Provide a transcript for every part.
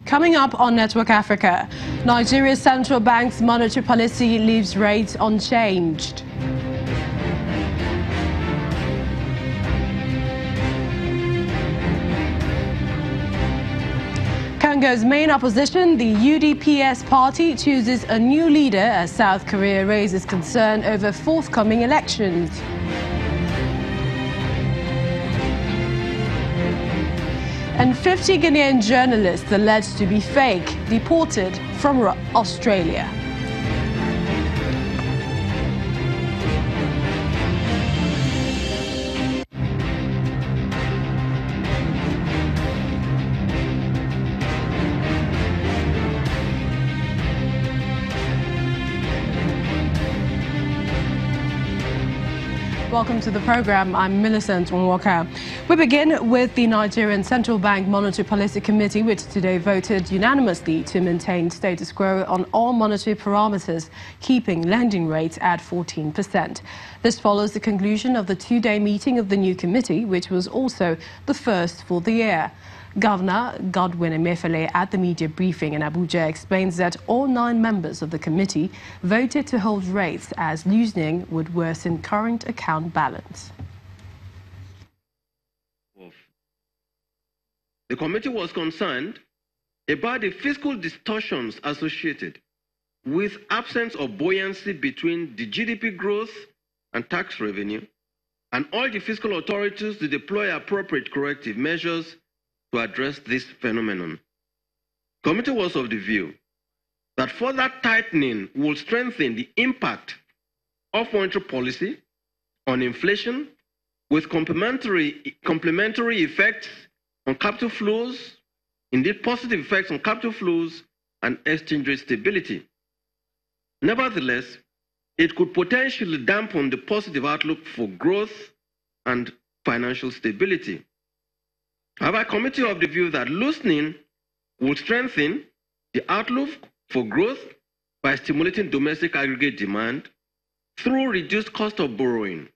Coming up on Network Africa, Nigeria's central bank's monetary policy leaves rates unchanged. Congo's main opposition, the UDPS party, chooses a new leader as South Korea raises concern over forthcoming elections. And 50 Ghanaian journalists alleged to be fake, deported from Australia. Welcome to the program. I'm Millicent Onwoka. We begin with the Nigerian Central Bank Monetary Policy Committee, which today voted unanimously to maintain status quo on all monetary parameters, keeping lending rates at 14%. This follows the conclusion of the two-day meeting of the new committee, which was also the first for the year. Governor Godwin Emefiele at the media briefing in Abuja explains that all 9 members of the committee voted to hold rates as loosening would worsen current account balance. The committee was concerned about the fiscal distortions associated with absence of buoyancy between the GDP growth and tax revenue, and urged the fiscal authorities to deploy appropriate corrective measures to address this phenomenon. The committee was of the view that further tightening will strengthen the impact of monetary policy on inflation, with complementary effects on capital flows, indeed positive effects on capital flows and exchange rate stability. Nevertheless, it could potentially dampen the positive outlook for growth and financial stability. However, the committee of the view that loosening would strengthen the outlook for growth by stimulating domestic aggregate demand through reduced cost of borrowing.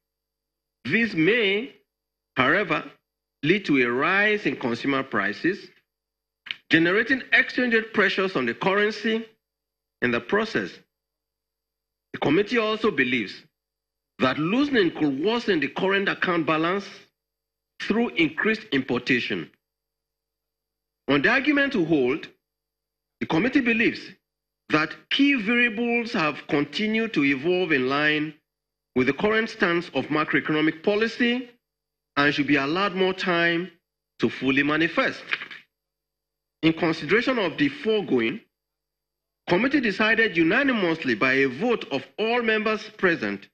This may, however, lead to a rise in consumer prices, generating exchange rate pressures on the currency in the process. The committee also believes that loosening could worsen the current account balance through increased importation. On the argument to hold, the committee believes that key variables have continued to evolve in line with the current stance of macroeconomic policy and should be allowed more time to fully manifest. In consideration of the foregoing, the committee decided unanimously by a vote of all members present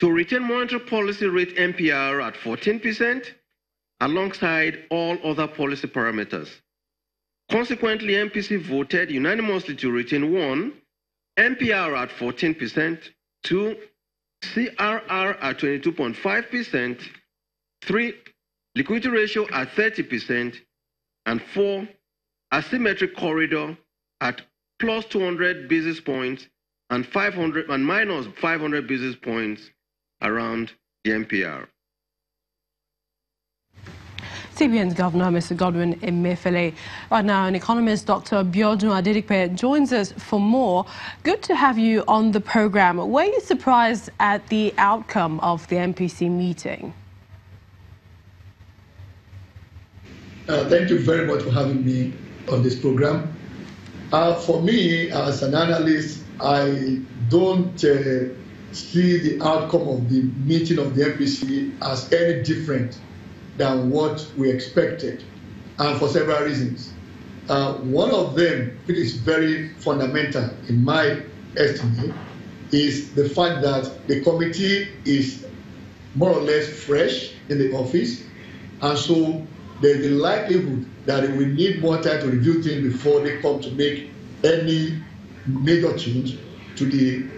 to retain monetary policy rate MPR at 14%, alongside all other policy parameters. Consequently, MPC voted unanimously to retain 1. MPR at 14%, 2. CRR at 22.5%, 3. Liquidity ratio at 30%, and 4. Asymmetric corridor at plus 200 basis points and minus 500 basis points around the MPR. CBN's Governor, Mr. Godwin Emefiele. Right now, an economist, Dr. Biodun Adedipe, joins us for more. Good to have you on the program. Were you surprised at the outcome of the MPC meeting? Thank you very much for having me on this program. For me, as an analyst, I don't see the outcome of the meeting of the MPC as any different than what we expected, and for several reasons. One of them, which is very fundamental in my estimate, is the fact that the committee is more or less fresh in the office, and so there's the likelihood that it will need more time to review things before they come to make any major change to the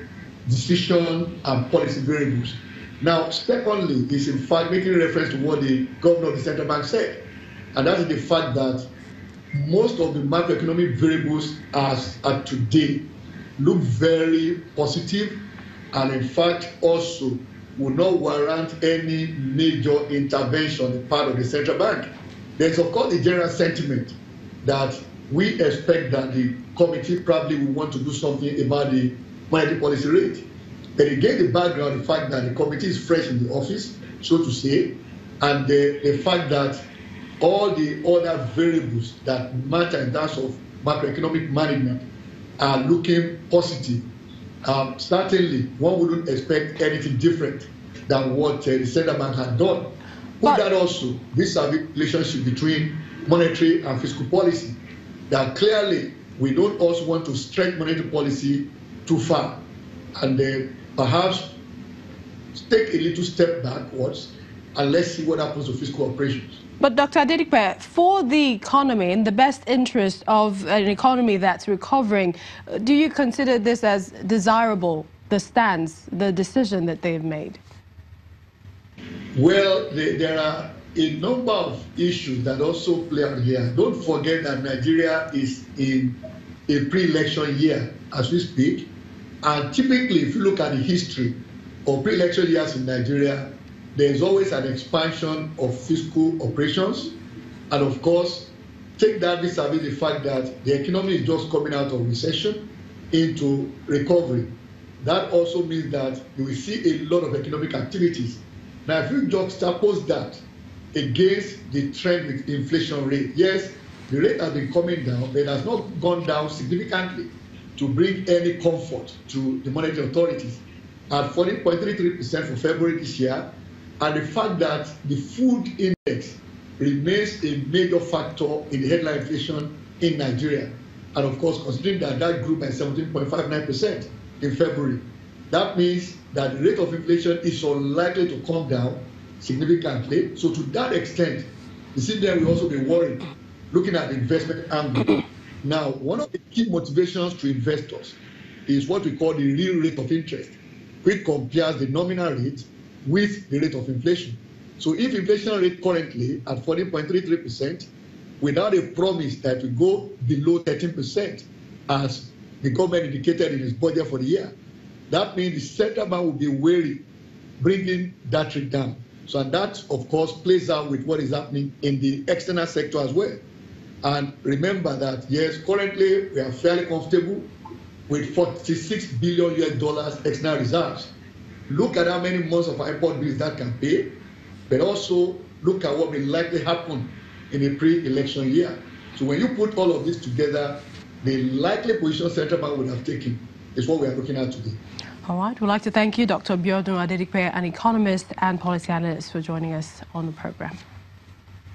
decision and policy variables. Now, secondly, is in fact making reference to what the governor of the central bank said, and that is the fact that most of the macroeconomic variables as at today look very positive, and in fact also would not warrant any major intervention on the part of the central bank. There's of course the general sentiment that we expect that the committee probably will want to do something about the monetary policy rate. But again, the background, the fact that the committee is fresh in the office, so to say, and the fact that all the other variables that matter in terms of macroeconomic management are looking positive. Certainly, one wouldn't expect anything different than what the central bank had done. But that also, this relationship between monetary and fiscal policy, that clearly we don't also want to stretch monetary policy too far, and perhaps take a little step backwards, and let's see what happens to fiscal operations. But Dr. Adedipe, for the economy, in the best interest of an economy that's recovering, do you consider this as desirable, the stance, the decision that they've made? Well, there are a number of issues that also play out here. Don't forget that Nigeria is in a pre-election year as we speak. And typically, if you look at the history of pre-election years in Nigeria, there's always an expansion of fiscal operations. And of course, take that vis-a-vis the fact that the economy is just coming out of recession into recovery. That also means that you will see a lot of economic activities. Now, if you juxtapose that against the trend with inflation rate, yes, the rate has been coming down, but it has not gone down significantly to bring any comfort to the monetary authorities at 14.33% for February this year, and the fact that the food index remains a major factor in the headline inflation in Nigeria. And of course, considering that that grew by 17.59% in February, that means that the rate of inflation is unlikely to come down significantly. So to that extent, you see there will also be worried looking at the investment angle. Now, one of the key motivations to investors is what we call the real rate of interest, which compares the nominal rate with the rate of inflation. So if inflation rate currently at 14.33%, without a promise that we go below 13%, as the government indicated in its budget for the year, that means the central bank will be wary bringing that rate down. So and that, of course, plays out with what is happening in the external sector as well. And remember that, yes, currently we are fairly comfortable with $46 billion external reserves. Look at how many months of import bills that can pay, but also look at what will likely happen in a pre-election year. So when you put all of this together, the likely position central bank would have taken is what we are looking at today. All right. We'd like to thank you, Dr. Biodun Adedipe, an economist and policy analyst, for joining us on the program.